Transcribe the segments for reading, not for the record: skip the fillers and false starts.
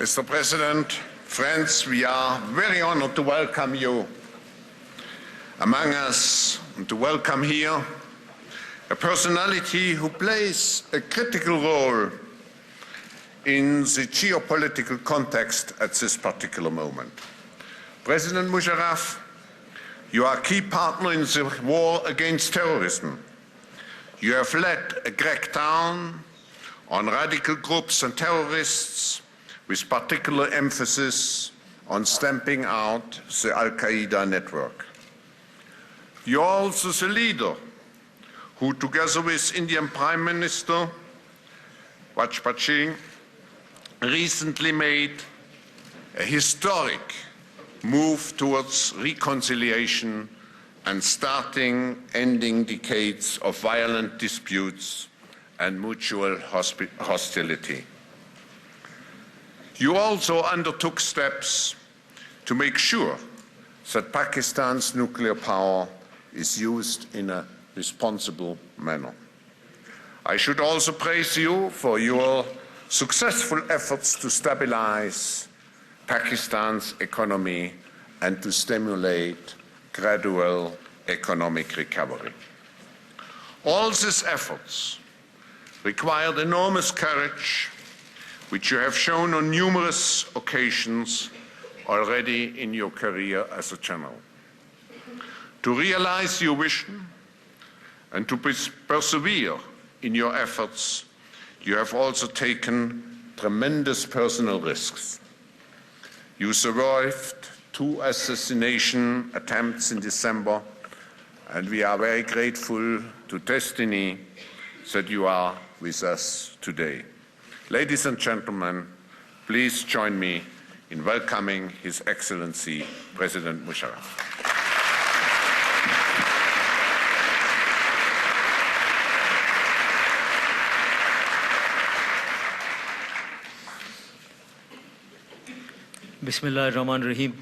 Mr. President, friends, we are very honored to welcome you among us and to welcome here a personality who plays a critical role in the geopolitical context at this particular moment. President Musharraf, you are a key partner in the war against terrorism. You have led a crackdown on radical groups and terrorists with particular emphasis on stamping out the Al-Qaeda network. You are also the leader who, together with Indian Prime Minister Vajpayee, recently made a historic move towards reconciliation and ending decades of violent disputes and mutual hostility. You also undertook steps to make sure that Pakistan's nuclear power is used in a responsible manner. I should also praise you for your successful efforts to stabilize Pakistan's economy and to stimulate gradual economic recovery. All these efforts required enormous courage, which you have shown on numerous occasions already in your career as a general. To realize your vision and to persevere in your efforts, you have also taken tremendous personal risks. You survived 2 assassination attempts in December, and we are very grateful to destiny that you are with us today. Ladies and gentlemen, please join me in welcoming His Excellency President Musharraf. Bismillah ar-Rahman ar-Rahim.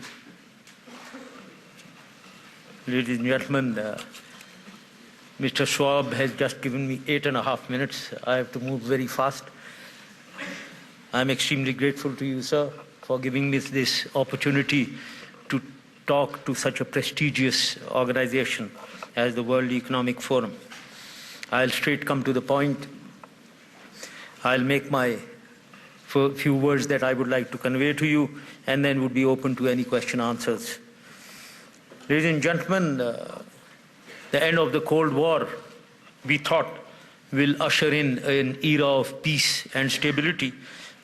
Ladies and gentlemen, Mr. Schwab has just given me 8.5 minutes. I have to move very fast. I'm extremely grateful to you, sir, for giving me this opportunity to talk to such a prestigious organization as the World Economic Forum. I'll straight come to the point. I'll make my few words that I would like to convey to you, and then would be open to any question answers. Ladies and gentlemen, the end of the Cold War, we thought, will usher in an era of peace and stability,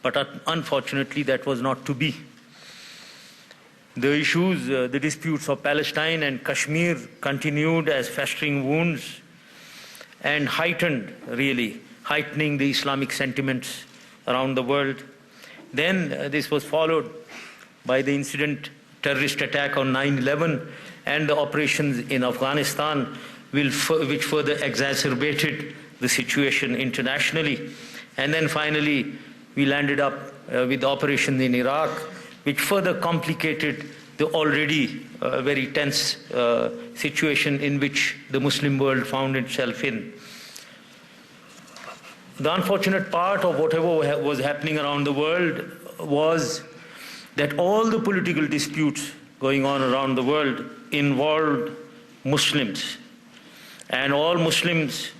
but unfortunately that was not to be. The issues, the disputes of Palestine and Kashmir continued as festering wounds and heightening the Islamic sentiments around the world. Then this was followed by the terrorist attack on 9/11 and the operations in Afghanistan, which further exacerbated the situation internationally. And then finally, we landed up with the operation in Iraq, which further complicated the already very tense situation in which the Muslim world found itself in. The unfortunate part of whatever was happening around the world was that all the political disputes going on around the world involved Muslims. And all Muslims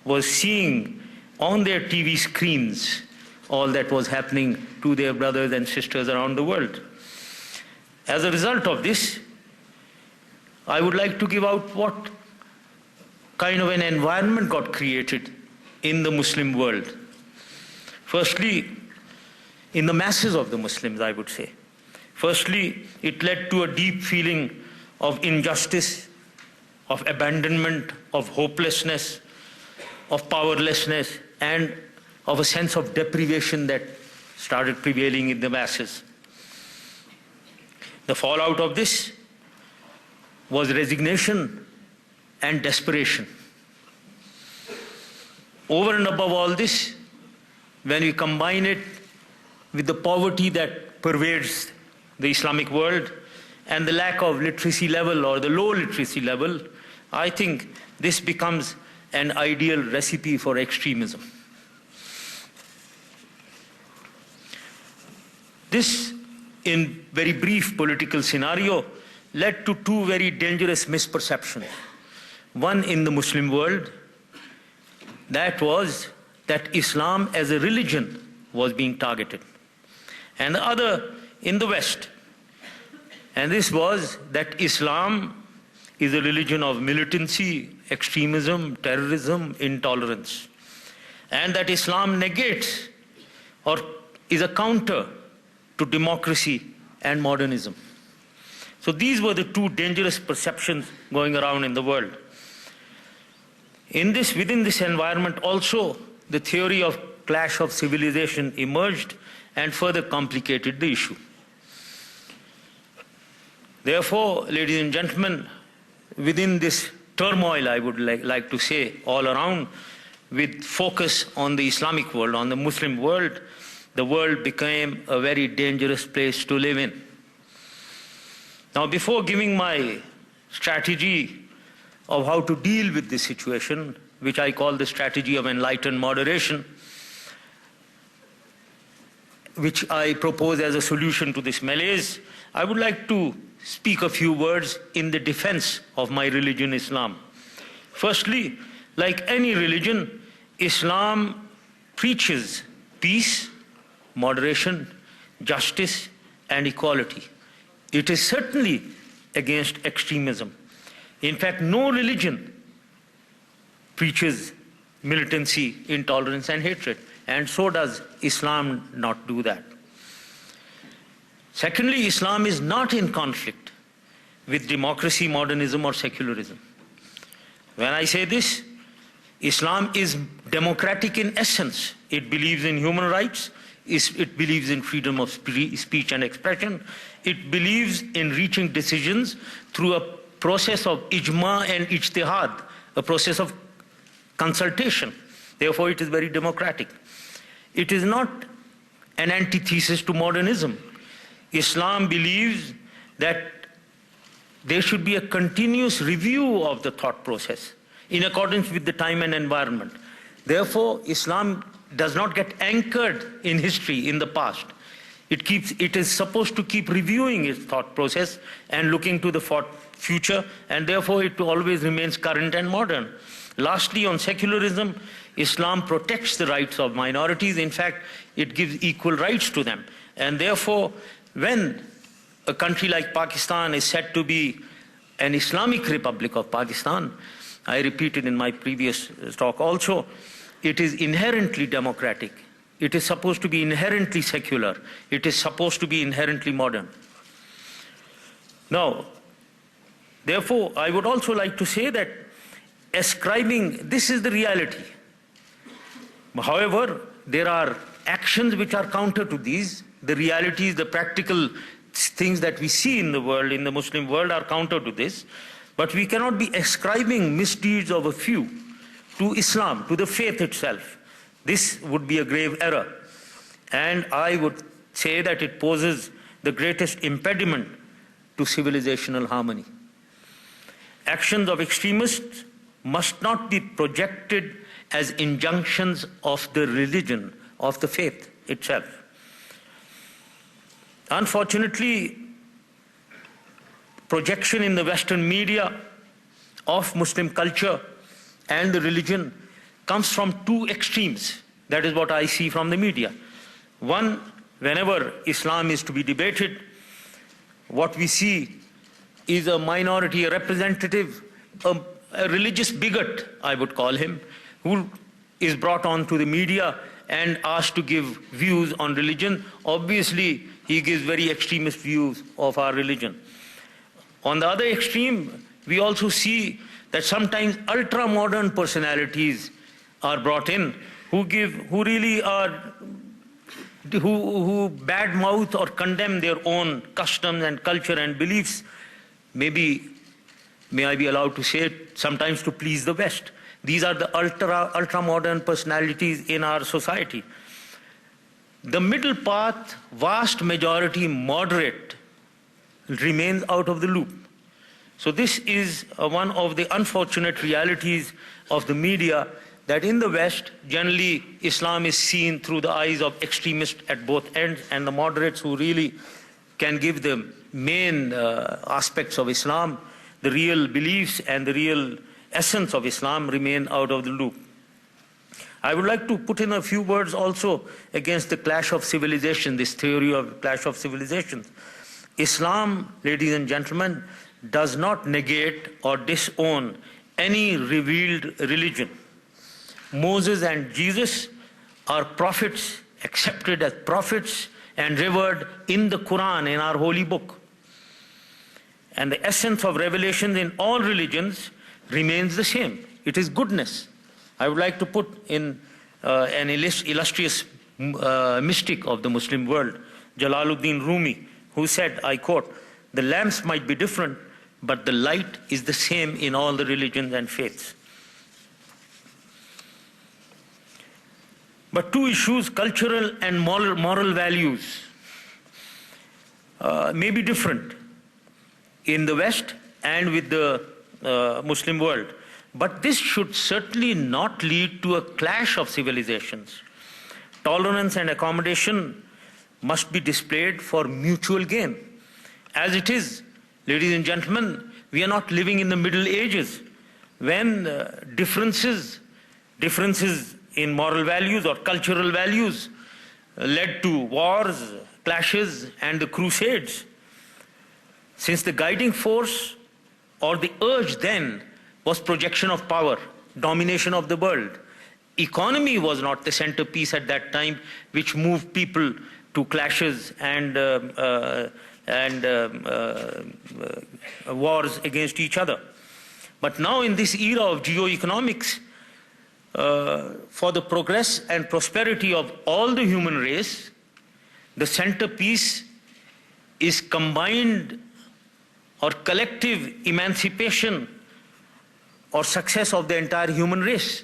were seeing on their TV screens all that was happening to their brothers and sisters around the world. As a result of this, I would like to give out what kind of an environment got created in the Muslim world. Firstly, in the masses of the Muslims, I would say. Firstly, it led to a deep feeling of injustice, of abandonment, of hopelessness, of powerlessness, and of a sense of deprivation that started prevailing in the masses. The fallout of this was resignation and desperation. Over and above all this, when we combine it with the poverty that pervades the Islamic world and the lack of literacy level or the low literacy level, I think this becomes an ideal recipe for extremism. This, in very brief political scenario, led to two very dangerous misperceptions. One in the Muslim world, that was that Islam as a religion was being targeted, and the other in the West, and this was that Islam is a religion of militancy, extremism, terrorism, intolerance, and that Islam negates or is a counter to democracy and modernism. So these were the two dangerous perceptions going around in the world. Within this environment also, the theory of clash of civilization emerged and further complicated the issue. Therefore, ladies and gentlemen, within this turmoil, I would like to say, all around, with focus on the Islamic world, on the Muslim world, the world became a very dangerous place to live in. Now, before giving my strategy of how to deal with this situation, which I call the strategy of enlightened moderation, which I propose as a solution to this malaise, I would like to speak a few words in the defense of my religion, Islam. Firstly, like any religion, Islam preaches peace, moderation, justice, and equality. It is certainly against extremism. In fact, no religion preaches militancy, intolerance, and hatred, and so does Islam not do that. Secondly, Islam is not in conflict with democracy, modernism, or secularism. When I say this, Islam is democratic in essence. It believes in human rights, it believes in freedom of speech and expression, it believes in reaching decisions through a process of ijma and ijtihad, a process of consultation. Therefore, it is very democratic. It is not an antithesis to modernism. Islam believes that there should be a continuous review of the thought process in accordance with the time and environment. Therefore, Islam does not get anchored in history, in the past. It is supposed to keep reviewing its thought process and looking to the future, and therefore it always remains current and modern. Lastly, on secularism, Islam protects the rights of minorities. In fact, it gives equal rights to them. And therefore, when a country like Pakistan is said to be an Islamic Republic of Pakistan, I repeated in my previous talk also, it is inherently democratic. It is supposed to be inherently secular. It is supposed to be inherently modern. Now, therefore, I would also like to say that this is the reality. However, there are actions which are counter to these. The realities, the practical things that we see in the world, in the Muslim world, are counter to this. But we cannot be ascribing misdeeds of a few to Islam, to the faith itself. This would be a grave error. And I would say that it poses the greatest impediment to civilizational harmony. Actions of extremists must not be projected as injunctions of the religion, of the faith itself. Unfortunately, projection in the Western media of Muslim culture and the religion comes from two extremes. That is what I see from the media. One, whenever Islam is to be debated, what we see is a minority, a representative, a religious bigot, I would call him, who is brought on to the media and asked to give views on religion. Obviously, he gives very extremist views of our religion. On the other extreme, we also see that sometimes ultra-modern personalities are brought in who badmouth or condemn their own customs and culture and beliefs, maybe, may I be allowed to say it, sometimes to please the West. These are the ultra-modern personalities in our society. The middle path, vast majority moderate, remains out of the loop. So this is one of the unfortunate realities of the media, that in the West, generally Islam is seen through the eyes of extremists at both ends, and the moderates who really can give the main aspects of Islam, the real beliefs and the real essence of Islam, remain out of the loop. I would like to put in a few words also against the clash of civilization, this theory of clash of civilizations. Islam, ladies and gentlemen, does not negate or disown any revealed religion. Moses and Jesus are prophets, accepted as prophets and revered in the Quran, in our holy book. And the essence of revelation in all religions remains the same. It is goodness. I would like to put in an illustrious mystic of the Muslim world, Jalaluddin Rumi, who said, I quote, "The lamps might be different, but the light is the same in all the religions and faiths." But two issues, cultural and moral values, may be different in the West and with the Muslim world. But this should certainly not lead to a clash of civilizations. Tolerance and accommodation must be displayed for mutual gain. As it is, ladies and gentlemen, we are not living in the Middle Ages when differences in moral values or cultural values led to wars, clashes, and the crusades. Since the guiding force or the urge then was projection of power, domination of the world, economy was not the centerpiece at that time which moved people to clashes and wars against each other. But now in this era of geoeconomics, for the progress and prosperity of all the human race, the centerpiece is combined or collective emancipation or success of the entire human race.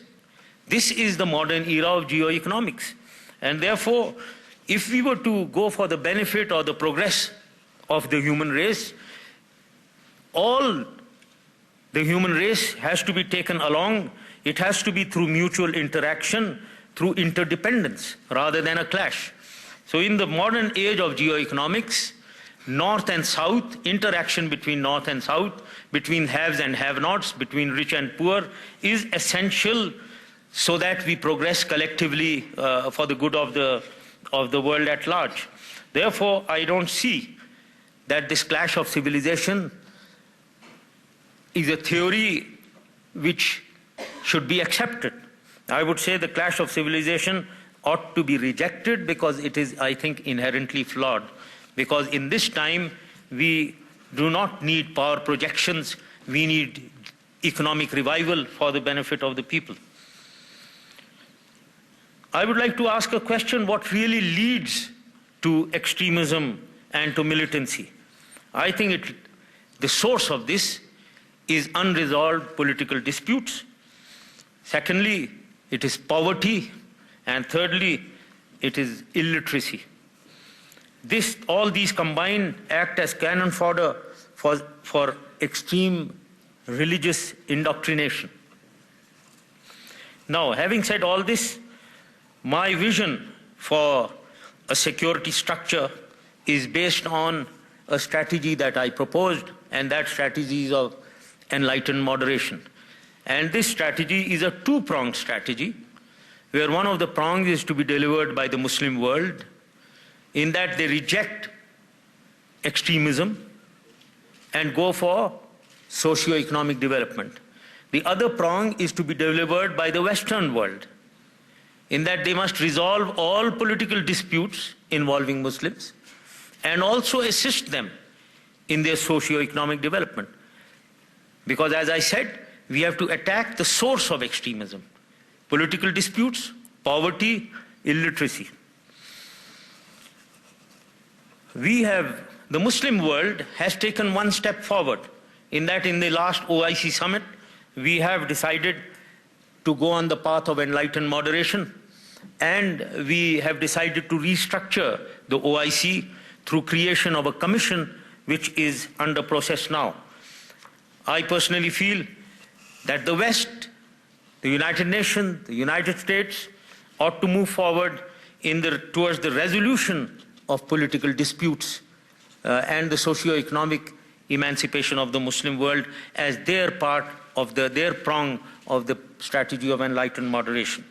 This is the modern era of geoeconomics. And therefore, if we were to go for the benefit or the progress of the human race, all the human race has to be taken along. It has to be through mutual interaction, through interdependence, rather than a clash. So in the modern age of geoeconomics, North and South, interaction between North and South, between haves and have-nots, between rich and poor, is essential so that we progress collectively for the good of the world at large. Therefore, I don't see that this clash of civilization is a theory which should be accepted. I would say the clash of civilization ought to be rejected because it is, I think, inherently flawed. Because in this time, we do not need power projections, we need economic revival for the benefit of the people. I would like to ask a question: what really leads to extremism and to militancy? I think the source of this is unresolved political disputes. Secondly, it is poverty. And thirdly, it is illiteracy. All these combined act as cannon fodder for extreme religious indoctrination. Now, having said all this, my vision for a security structure is based on a strategy that I proposed, and that strategy is of enlightened moderation. And this strategy is a two-pronged strategy, where one of the prongs is to be delivered by the Muslim world, in that they reject extremism and go for socio-economic development. The other prong is to be delivered by the Western world, in that they must resolve all political disputes involving Muslims and also assist them in their socio-economic development. Because as I said, we have to attack the source of extremism: political disputes, poverty, illiteracy. The Muslim world has taken one step forward, in that in the last OIC summit, we have decided to go on the path of enlightened moderation, and we have decided to restructure the OIC through creation of a commission which is under process now. I personally feel that the West, The United Nations, the United States ought to move forward towards the resolution of political disputes and the socio-economic emancipation of the Muslim world as their part of their prong of the strategy of enlightened moderation.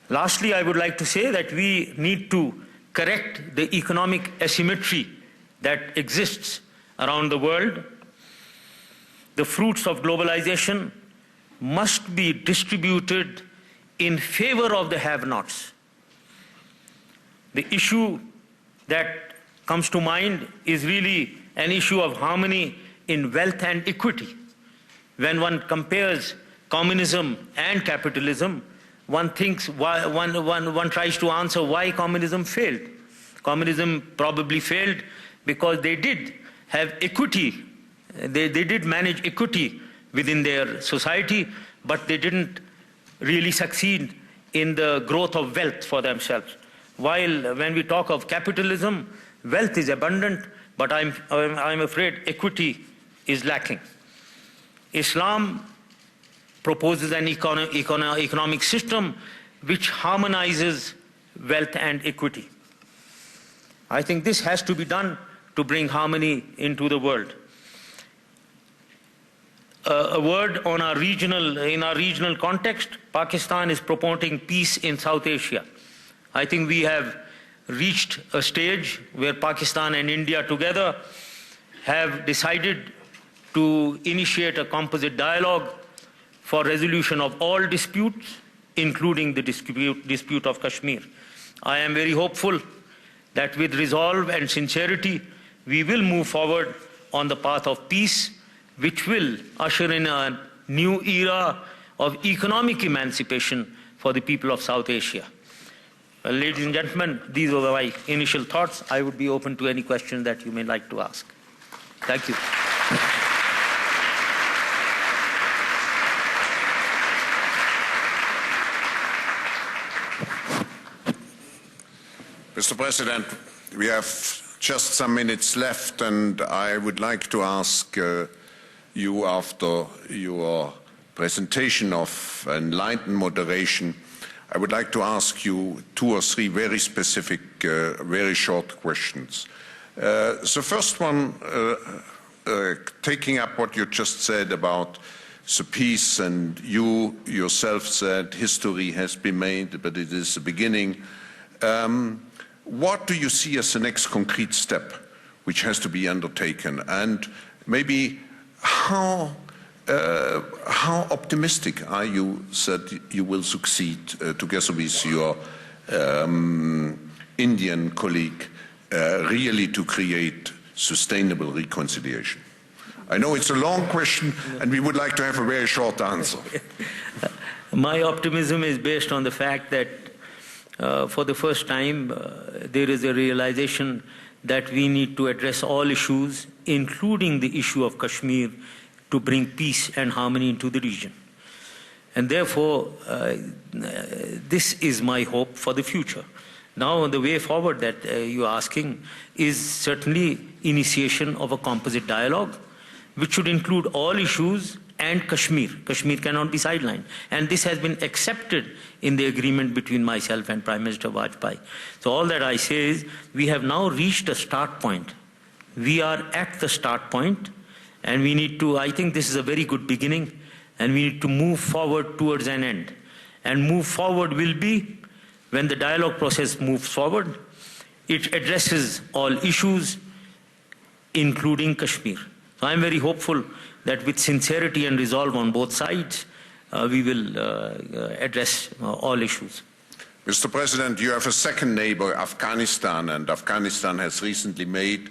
Lastly, I would like to say that we need to correct the economic asymmetry that exists around the world. The fruits of globalization must be distributed in favor of the have-nots. The issue that comes to mind is really an issue of harmony in wealth and equity. When one compares communism and capitalism, one thinks one tries to answer why communism failed. Communism probably failed because they did have equity. They did manage equity within their society, but they didn't really succeed in the growth of wealth for themselves. While when we talk of capitalism, wealth is abundant, but I'm afraid equity is lacking. Islam proposes an economic system which harmonizes wealth and equity. I think this has to be done to bring harmony into the world. A word on in our regional context, Pakistan is promoting peace in South Asia. I think we have reached a stage where Pakistan and India together have decided to initiate a composite dialogue for resolution of all disputes, including the dispute of Kashmir. I am very hopeful that with resolve and sincerity, we will move forward on the path of peace, which will usher in a new era of economic emancipation for the people of South Asia. Well, ladies and gentlemen, these were my initial thoughts. I would be open to any questions that you may like to ask. Thank you. Mr. President, we have just some minutes left, and I would like to ask you, after your presentation of enlightened moderation, I would like to ask you 2 or 3 very specific, very short questions. The first one, taking up what you just said about the peace, and you yourself said history has been made, but it is the beginning. What do you see as the next concrete step which has to be undertaken? And maybe how optimistic are you that you will succeed together with your Indian colleague really to create sustainable reconciliation? I know it's a long question and we would like to have a very short answer. My optimism is based on the fact that for the first time there is a realization that we need to address all issues, including the issue of Kashmir, to bring peace and harmony into the region. And therefore, this is my hope for the future. Now, the way forward that you're asking is certainly initiation of a composite dialogue, which should include all issues and Kashmir. Kashmir cannot be sidelined. And this has been accepted in the agreement between myself and Prime Minister Vajpayee. So all that I say is, we have now reached a start point. We are at the start point, and we need to, I think this is a very good beginning, and we need to move forward towards an end. And move forward will be, when the dialogue process moves forward, it addresses all issues, including Kashmir. So I'm very hopeful that with sincerity and resolve on both sides, we will address all issues. Mr. President, you have a second neighbor, Afghanistan, and Afghanistan has recently made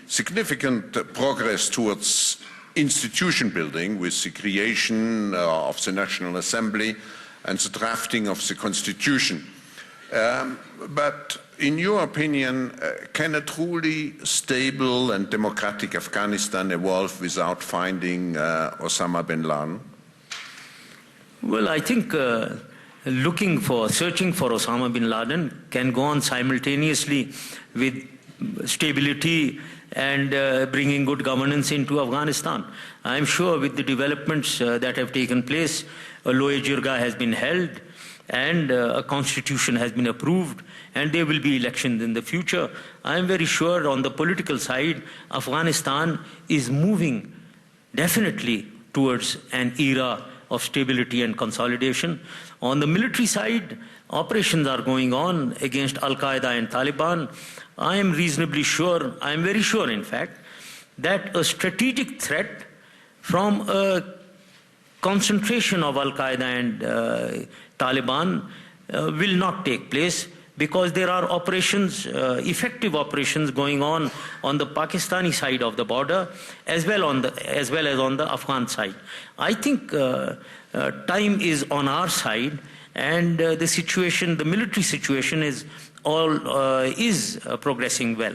significant progress towards institution building with the creation of the National Assembly and the drafting of the Constitution. But in your opinion, can a truly stable and democratic Afghanistan evolve without finding Osama bin Laden? Well, I think searching for Osama bin Laden can go on simultaneously with stability and bringing good governance into Afghanistan. I'm sure with the developments that have taken place, a Loe Jirga has been held and a constitution has been approved, and there will be elections in the future. I'm very sure on the political side, Afghanistan is moving definitely towards an era of stability and consolidation. On the military side, operations are going on against Al-Qaeda and Taliban. I am reasonably sure, I am very sure in fact, that a strategic threat from a concentration of Al-Qaeda and Taliban will not take place, because there are operations, effective operations going on the Pakistani side of the border, as well as on the Afghan side. I think time is on our side, and the situation, the military situation, is progressing well.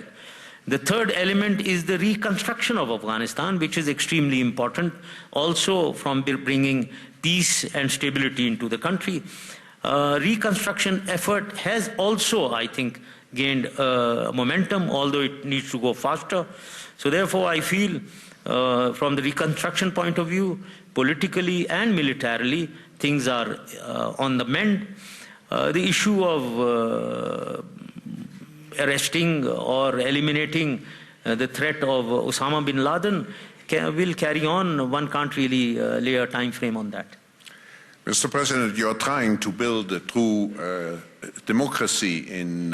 The third element is the reconstruction of Afghanistan, which is extremely important, also from bringing peace and stability into the country. Reconstruction effort has also, I think, gained momentum, although it needs to go faster. So therefore, I feel from the reconstruction point of view, politically and militarily, things are on the mend. The issue of arresting or eliminating the threat of Osama bin Laden will carry on. One can't really lay a time frame on that. Mr. President, you are trying to build a true democracy in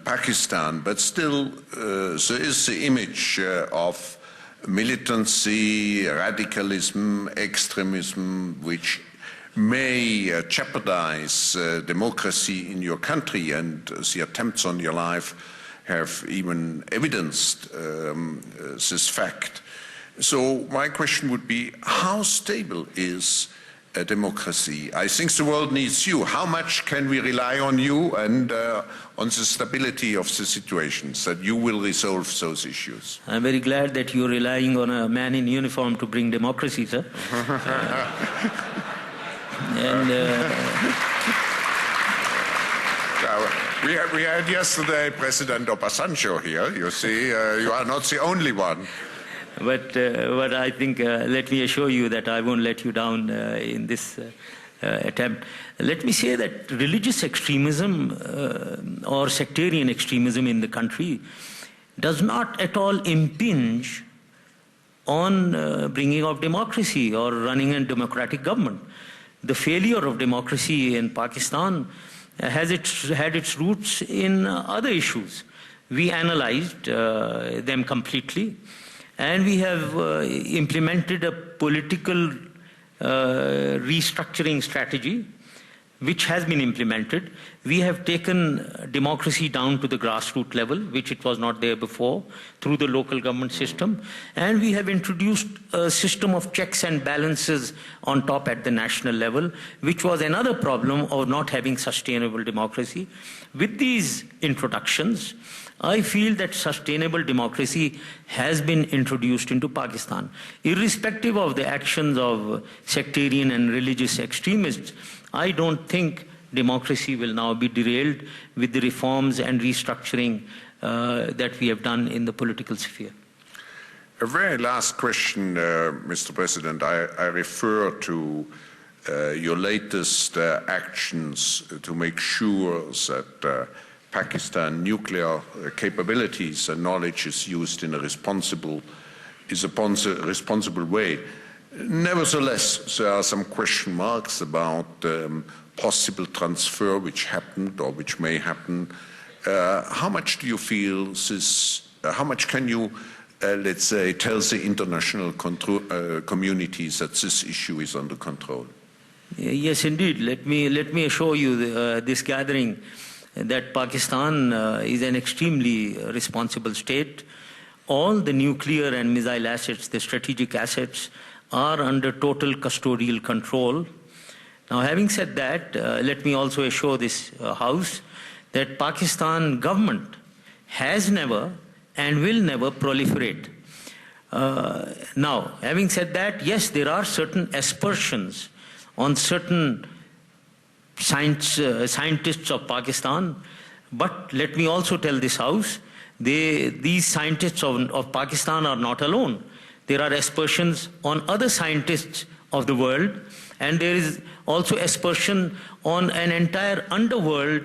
Pakistan, but still there is the image of militancy, radicalism, extremism, which may jeopardize democracy in your country, and the attempts on your life have even evidenced this fact. So my question would be, how stable is a democracy? I think the world needs you. How much can we rely on you and on the stability of the situations, that you will resolve those issues? I'm very glad that you're relying on a man in uniform to bring democracy, sir. We had yesterday President Obasanjo here. You see, you are not the only one. But I think, let me assure you that I won't let you down in this attempt. Let me say that religious extremism or sectarian extremism in the country does not at all impinge on bringing of democracy or running a democratic government. The failure of democracy in Pakistan had its roots in other issues. We analyzed them completely, and we have implemented a political restructuring strategy, which has been implemented. We have taken democracy down to the grassroots level, which it was not there before, through the local government system. And we have introduced a system of checks and balances on top at the national level, which was another problem of not having sustainable democracy. With these introductions, I feel that sustainable democracy has been introduced into Pakistan. Irrespective of the actions of sectarian and religious extremists, I don't think democracy will now be derailed with the reforms and restructuring that we have done in the political sphere. A very last question, Mr. President. I refer to your latest actions to make sure that Pakistan nuclear capabilities and knowledge is used in a responsible way. Nevertheless, there are some question marks about possible transfer which happened or which may happen. How much do you feel this, how much can you, let's say, tell the international communities that this issue is under control? Yes, indeed. Let me assure you this gathering that Pakistan is an extremely responsible state. All the nuclear and missile assets, the strategic assets, are under total custodial control. Now, having said that, let me also assure this House that Pakistan government has never and will never proliferate. Now, having said that, yes, there are certain aspersions on certain scientists of Pakistan, But let me also tell this House, these scientists of Pakistan are not alone. There are aspersions on other scientists of the world, and there is also aspersion on an entire underworld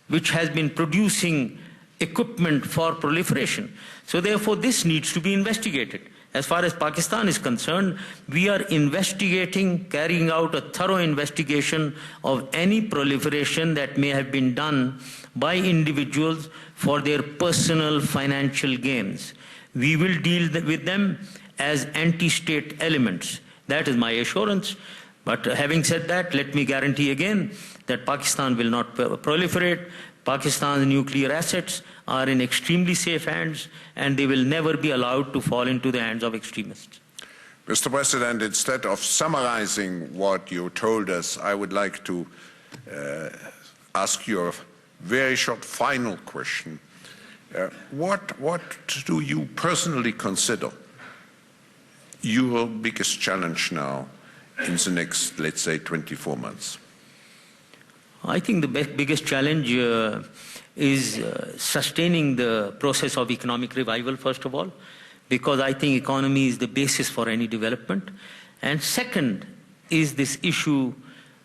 which has been producing equipment for proliferation. So therefore, this needs to be investigated. As far as Pakistan is concerned, we are investigating, carrying out a thorough investigation of any proliferation that may have been done by individuals for their personal financial gains. We will deal with them as anti-state elements. That is my assurance. But having said that, let me guarantee again that Pakistan will not proliferate. Pakistan's nuclear assets are in extremely safe hands, and they will never be allowed to fall into the hands of extremists. Mr. President, instead of summarizing what you told us, I would like to ask you a very short final question. What do you personally consider your biggest challenge now in the next, let's say, 24 months? I think the biggest challenge is sustaining the process of economic revival, first of all, because I think economy is the basis for any development. And second is this issue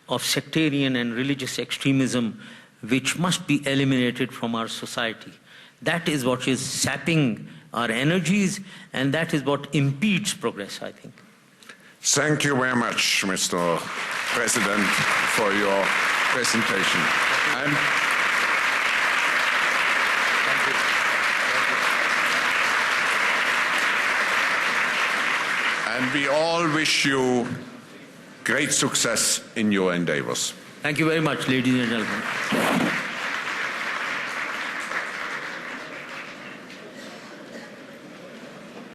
of sectarian and religious extremism, which must be eliminated from our society. That is what is sapping our energies, and that is what impedes progress, I think. Thank you very much, Mr. President, for your presentation. And we all wish you great success in your endeavors. Thank you very much, ladies and gentlemen.